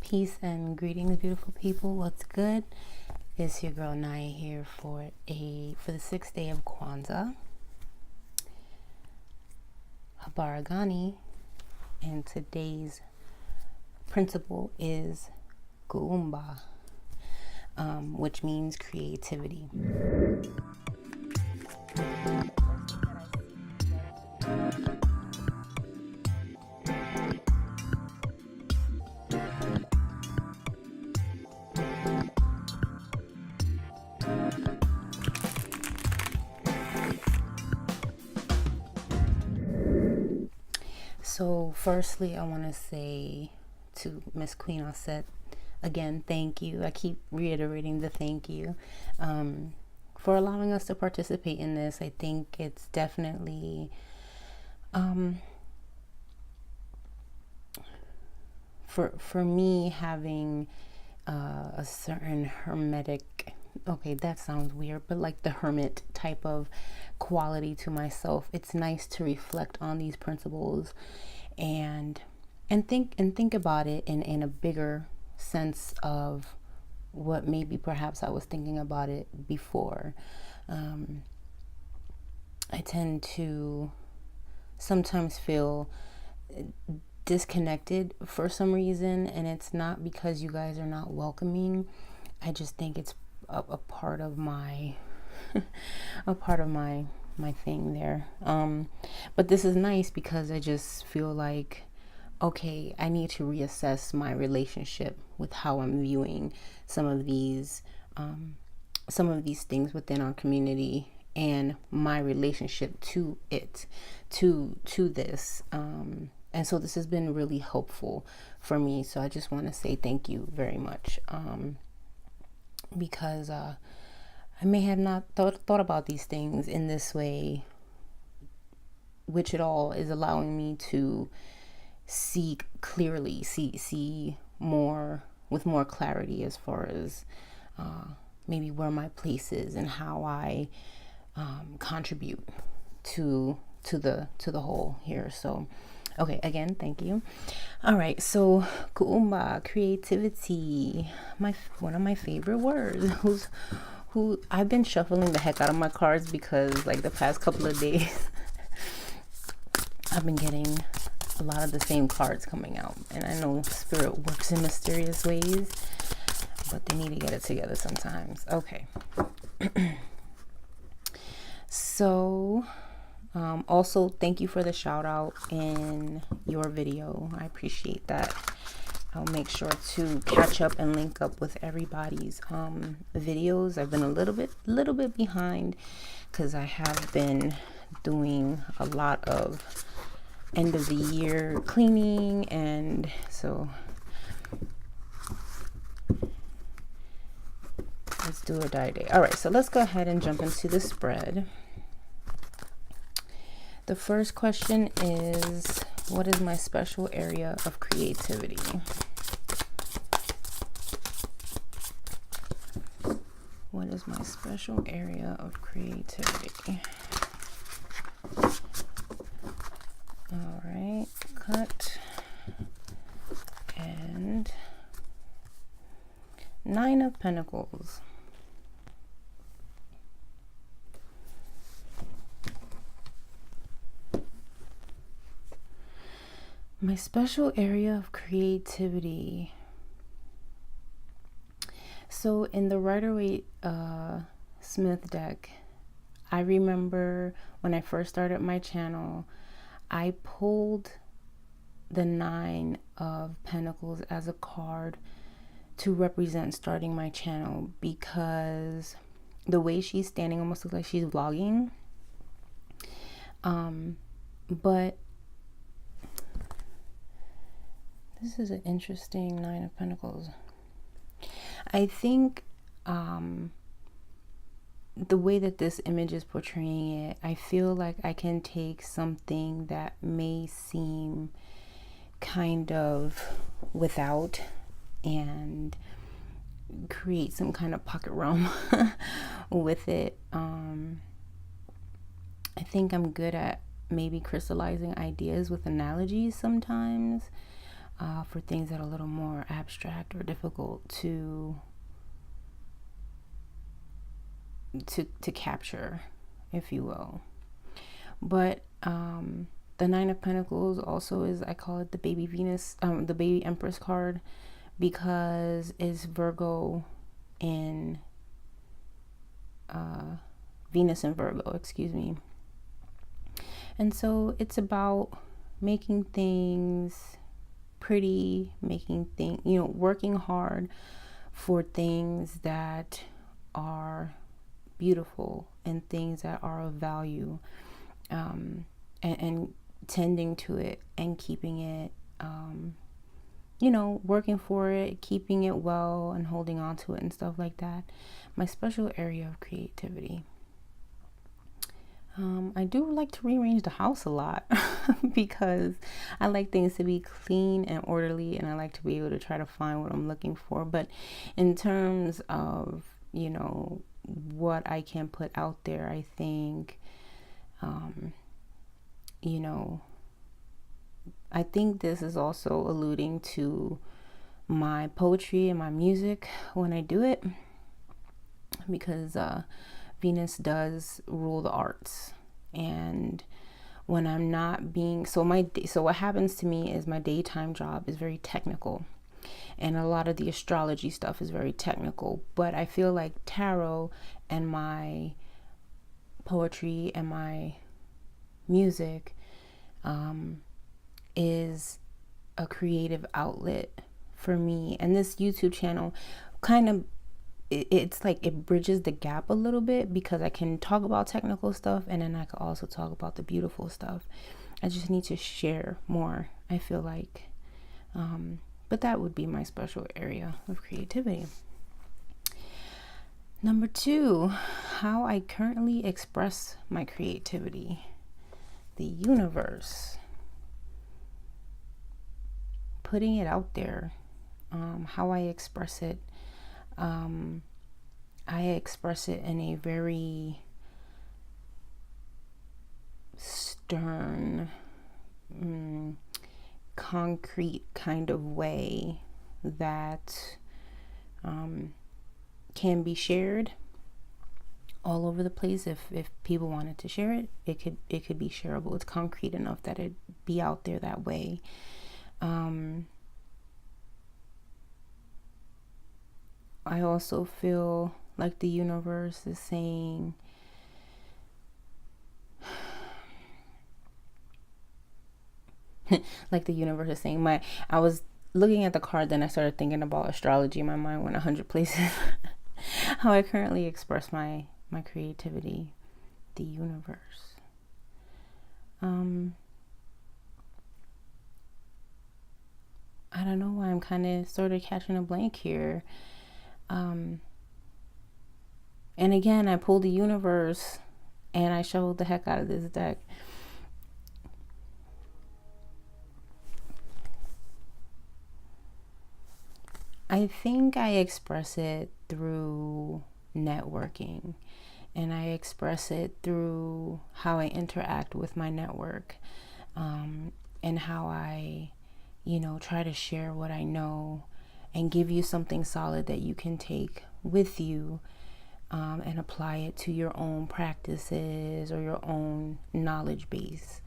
Peace and greetings, beautiful people. What's good? It's your girl Naya here for the 6th day of Kwanzaa, Habaragani, and today's principle is Kuumba, which means creativity. So firstly, I want to say to Miss Queen Osset, again, thank you. I keep reiterating the thank you for allowing us to participate in this. I think it's definitely for me having a certain hermetic, okay, that sounds weird, but like the hermit type of quality to myself. It's nice to reflect on these principles and think about it in a bigger sense of what maybe perhaps I was thinking about it before. I tend to sometimes feel disconnected for some reason, and it's not because you guys are not welcoming. I just think it's a part of my my thing there. But this is nice because I just feel like, okay, I need to reassess my relationship with how I'm viewing some of these things within our community and my relationship to it, to this. And so this has been really helpful for me. So I just want to say thank you very much. Because I may have not thought about these things in this way, which it all is allowing me to see clearly, see more with more clarity as far as maybe where my place is and how I contribute to the whole here. So okay, again, thank you. All right, so Kuumba, creativity, one of my favorite words. Who I've been shuffling the heck out of my cards because like the past couple of days I've been getting a lot of the same cards coming out, and I know spirit works in mysterious ways, but they need to get it together sometimes. Okay. So also thank you for the shout out in your video. I appreciate that. I'll make sure to catch up and link up with everybody's videos. I've been a little bit behind because I have been doing a lot of end of the year cleaning, and so let's do a die day. All right, so let's go ahead and jump into the spread. The first question is, what is my special area of creativity? What is my special area of creativity? All right, cut. And 9 of Pentacles. My special area of creativity. So in the Rider-Waite Smith deck, I remember when I first started my channel, I pulled the 9 of Pentacles as a card to represent starting my channel, because the way she's standing almost looks like she's vlogging. But this is an interesting 9 of Pentacles. I think the way that this image is portraying it, I feel like I can take something that may seem kind of without and create some kind of pocket realm with it. I think I'm good at maybe crystallizing ideas with analogies sometimes. for things that are a little more abstract or difficult to capture, if you will. But the Nine of Pentacles also is, I call it the baby Venus, the baby Empress card, because it's Virgo in Venus in Virgo, excuse me. And so it's about making things pretty, making things, working hard for things that are beautiful and things that are of value, and tending to it and keeping it, working for it, keeping it well and holding on to it and stuff like that. My special area of creativity. I do like to rearrange the house a lot because I like things to be clean and orderly, and I like to be able to try to find what I'm looking for. But in terms of, what I can put out there, I think, I think this is also alluding to my poetry and my music when I do it, because Venus does rule the arts. And when I'm not being, so what happens to me is my daytime job is very technical, and a lot of the astrology stuff is very technical, but I feel like tarot and my poetry and my music is a creative outlet for me. And this YouTube channel kind of, it's like it bridges the gap a little bit, because I can talk about technical stuff and then I can also talk about the beautiful stuff. I just need to share more, I feel like. But that would be my special area of creativity. Number 2, how I currently express my creativity. The universe. Putting it out there. How I express it. I express it in a very stern, concrete kind of way that can be shared all over the place. If people wanted to share it, it could be shareable. It's concrete enough that it be out there that way. I also feel like the universe is saying, I was looking at the card, then I started thinking about astrology. My mind went 100 places. How I currently express my creativity. The universe. I don't know why I'm kind of sort of catching a blank here. And again, I pulled the universe and I shuffled the heck out of this deck. I think I express it through networking, and I express it through how I interact with my network, and how I, try to share what I know and give you something solid that you can take with you, and apply it to your own practices or your own knowledge base.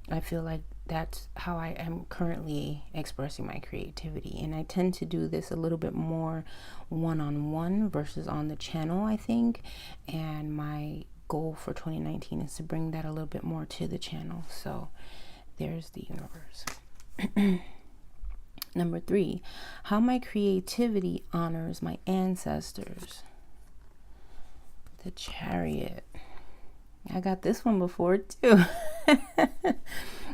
I feel like that's how I am currently expressing my creativity. And I tend to do this a little bit more one-on-one versus on the channel, I think. And my goal for 2019 is to bring that a little bit more to the channel. So there's the universe. Number 3, how my creativity honors my ancestors. The Chariot. I got this one before too.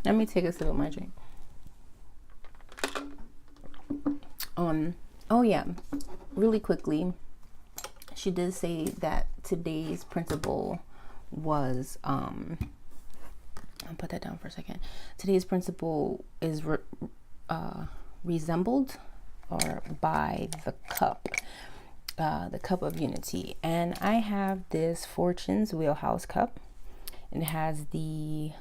Let me take a sip of my drink. Oh yeah, really quickly, she did say that today's principle was, I'll put that down for a second. Today's principle is resembled or by the cup of unity. And I have this Fortune's Wheelhouse cup. It has the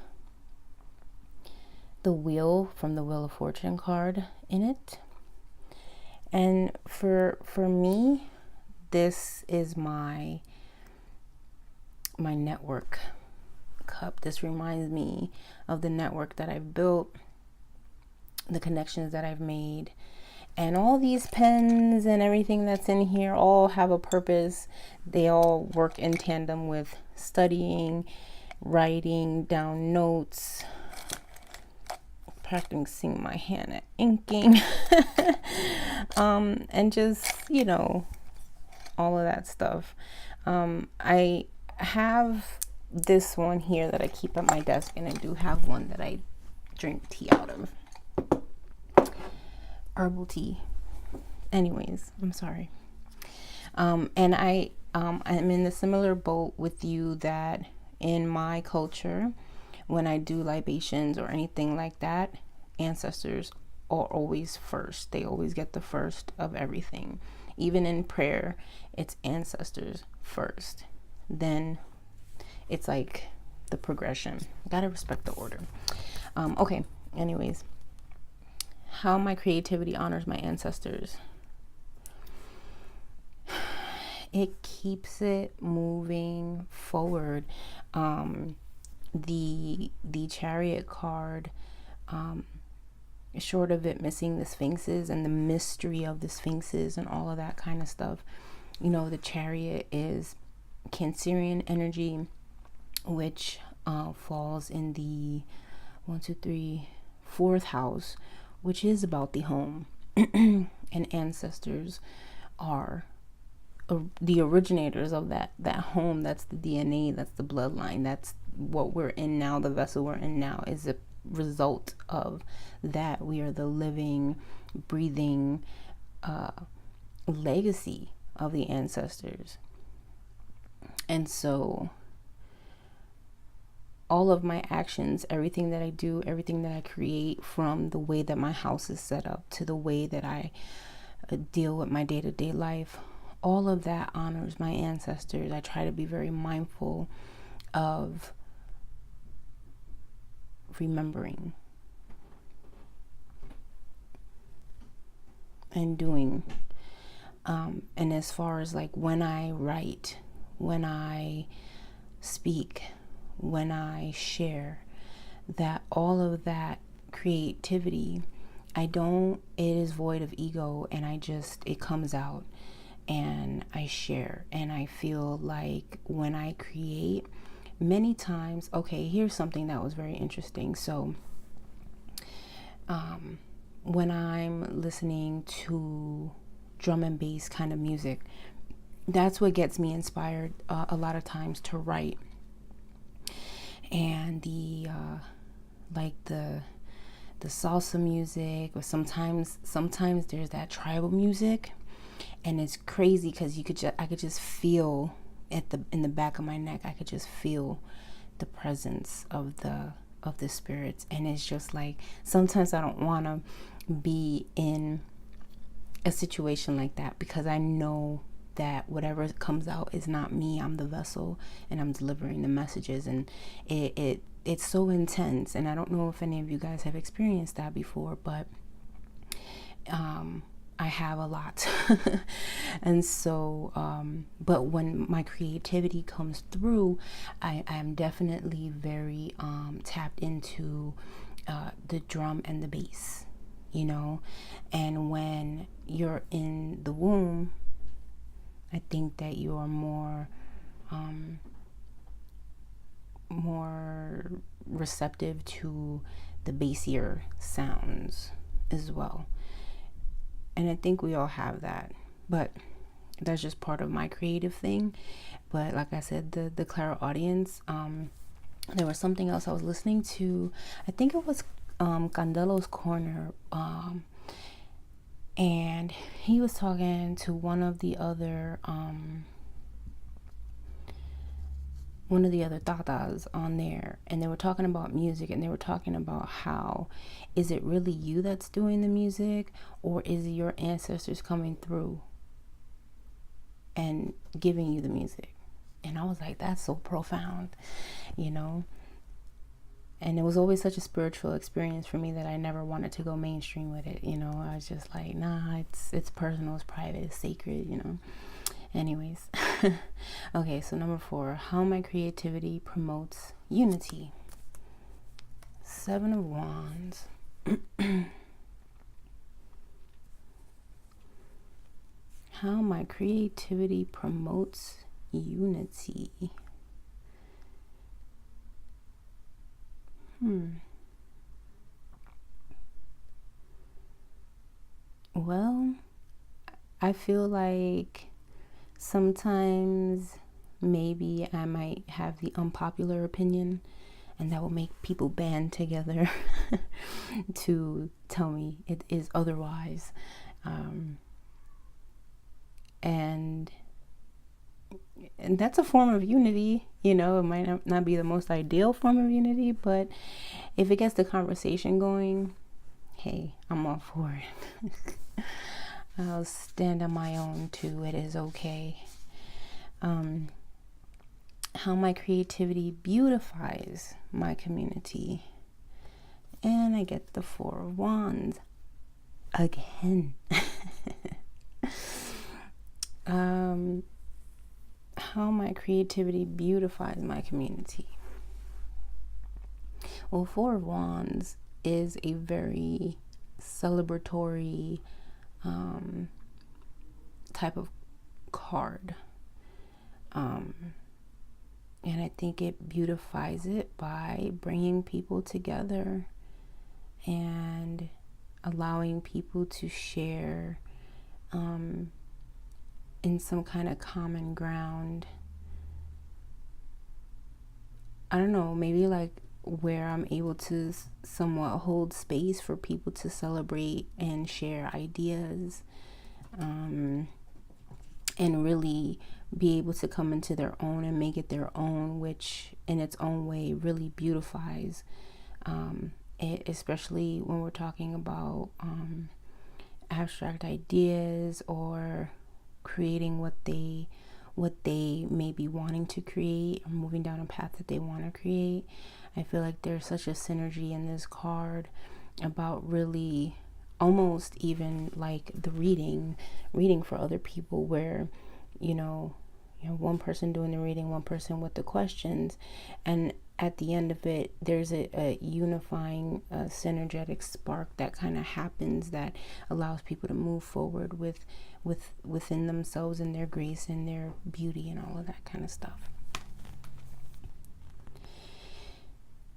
wheel from the Wheel of Fortune card in it. And for me, this is my network cup. This reminds me of the network that I've built, the connections that I've made, and all these pens and everything that's in here all have a purpose. They all work in tandem with studying, writing down notes, practicing my hand at inking, and just, all of that stuff. I have this one here that I keep at my desk, and I do have one that I drink tea out of. Herbal tea. Anyways, I'm sorry. And I'm in a similar boat with you, that in my culture, when I do libations or anything like that, ancestors are always first. They always get the first of everything. Even in prayer, it's ancestors first. Then it's like the progression. Gotta respect the order. Okay, anyways. How my creativity honors my ancestors. It keeps it moving forward. The Chariot card, short of it missing the Sphinxes and the mystery of the Sphinxes and all of that kind of stuff, the Chariot is Cancerian energy, which falls in the 4th house, which is about the home. And ancestors are the originators of that home. That's the DNA, that's the bloodline, that's what we're in now. The vessel we're in now is a result of that. We are the living, breathing legacy of the ancestors. And so all of my actions, everything that I do, everything that I create, from the way that my house is set up to the way that I deal with my day-to-day life, all of that honors my ancestors. I try to be very mindful of remembering and doing. And as far as like when I write, when I speak, when I share, that all of that creativity, it is void of ego, and it comes out and I share. And I feel like when I create, many times, okay, here's something that was very interesting. So when I'm listening to drum and bass kind of music, that's what gets me inspired a lot of times to write. And the salsa music, or sometimes there's that tribal music, and it's crazy because I could just feel in the back of my neck, I could just feel the presence of the spirits. And it's just like, sometimes I don't want to be in a situation like that, because I know that whatever comes out is not me. I'm the vessel, and I'm delivering the messages, and it's so intense. And I don't know if any of you guys have experienced that before, but I have a lot. And so but when my creativity comes through, I am definitely very tapped into the drum and the bass, and when you're in the womb, I think that you are more receptive to the bassier sounds as well. And I think we all have that, but that's just part of my creative thing. But like I said, the clairaudience, there was something else I was listening to. I think it was Candelo's Corner, and he was talking to one of the other tatas on there, and they were talking about music, and they were talking about how, is it really you that's doing the music, or is it your ancestors coming through and giving you the music? And I was like, that's so profound, And it was always such a spiritual experience for me that I never wanted to go mainstream with it. You know, I was just like, nah, it's personal, it's private, it's sacred, you know. Anyways. Okay, so number 4, how my creativity promotes unity. 7 of Wands. How my creativity promotes unity. Well, I feel like sometimes maybe I might have the unpopular opinion, and that will make people band together to tell me it is otherwise. And that's a form of unity. You know, it might not be the most ideal form of unity, but if it gets the conversation going, hey, I'm all for it. I'll stand on my own too. It is okay. How my creativity beautifies my community. And I get the 4 of Wands again. How my creativity beautifies my community. Well, 4 of Wands is a very celebratory type of card. And I think it beautifies it by bringing people together and allowing people to share in some kind of common ground. I don't know, maybe like where I'm able to somewhat hold space for people to celebrate and share ideas, and really be able to come into their own and make it their own, which in its own way really beautifies it, especially when we're talking about abstract ideas or creating what they may be wanting to create, or moving down a path that they want to create. I feel like there's such a synergy in this card about really almost even like the reading for other people, where you know one person doing the reading, one person with the questions, and at the end of it there's a unifying synergetic spark that kind of happens that allows people to move forward within themselves and their grace and their beauty and all of that kind of stuff.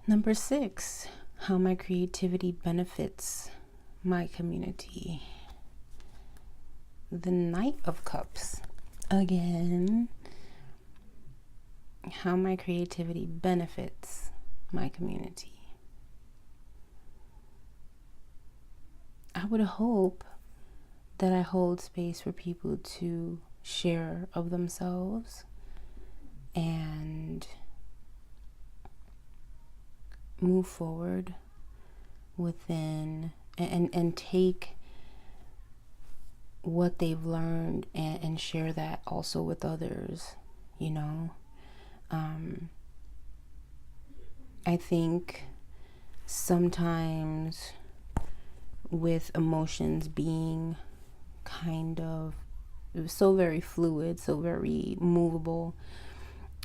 Number 6, how my creativity benefits my community. The Knight of Cups again. How my creativity benefits my community. I would hope that I hold space for people to share of themselves and move forward within and take what they've learned and share that also with others, you know. I think sometimes with emotions being kind of so very fluid, so very movable,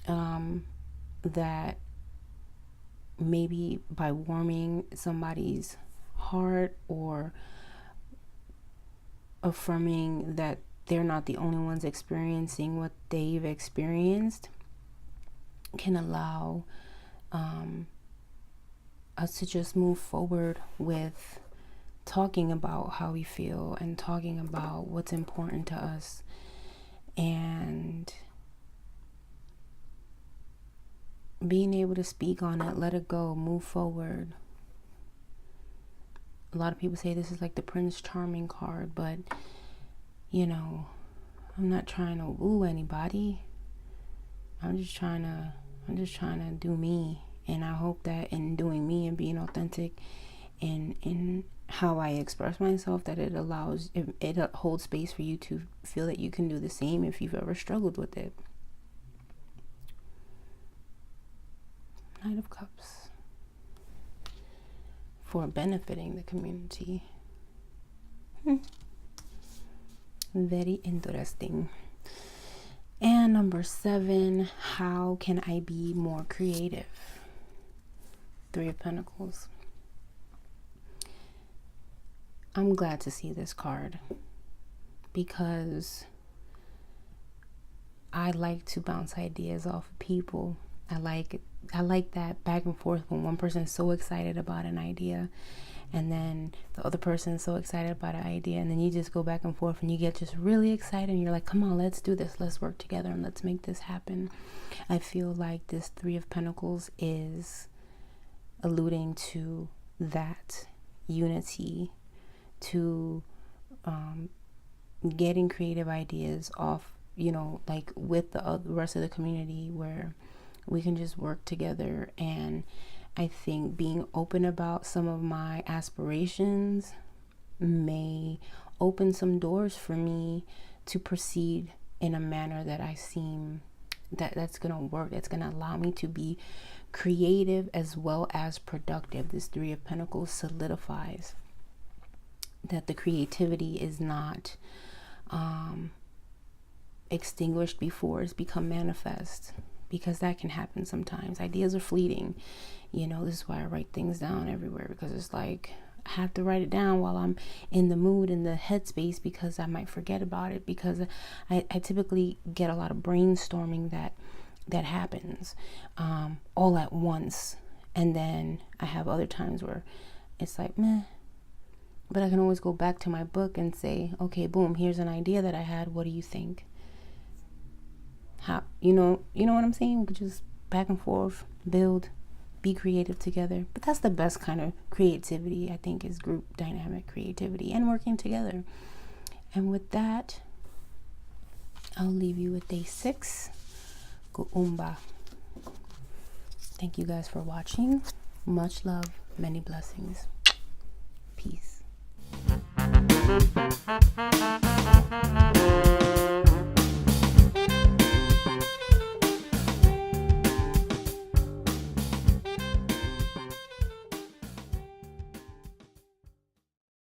that maybe by warming somebody's heart or affirming that they're not the only ones experiencing what they've experienced can allow us to just move forward with talking about how we feel and talking about what's important to us, and being able to speak on it, let it go, move forward. A lot of people say this is like the Prince Charming card, but you know, I'm not trying to woo anybody. I'm just trying to do me, and I hope that in doing me and being authentic in how I express myself, that it holds space for you to feel that you can do the same if you've ever struggled with it. Knight of Cups. for benefiting the community. Very interesting. And number 7, how can I be more creative? 3 of Pentacles. I'm glad to see this card because I like to bounce ideas off of people. I like that back and forth when one person is so excited about an idea and then the other person is so excited about an idea, and then you just go back and forth and you get just really excited and you're like, come on, let's do this, let's work together and let's make this happen. I feel like this 3 of Pentacles is alluding to that unity, to getting creative ideas off, like with the rest of the community, where we can just work together. And I think being open about some of my aspirations may open some doors for me to proceed in a manner that I seem that's going to work, that's going to allow me to be creative as well as productive. This 3 of Pentacles solidifies that the creativity is not extinguished before it's become manifest, because that can happen sometimes. Ideas are fleeting. This is why I write things down everywhere, because it's like I have to write it down while I'm in the mood, in the headspace, because I might forget about it, because I typically get a lot of brainstorming that happens all at once. And then I have other times where it's like, meh, but I can always go back to my book and say, okay, boom, here's an idea that I had. What do you think? How, you know what I'm saying? We could just back and forth, build, be creative together. But that's the best kind of creativity, I think, is group dynamic creativity and working together. And with that, I'll leave you with day 6, Kuumba. Thank you guys for watching. Much love, many blessings. Peace.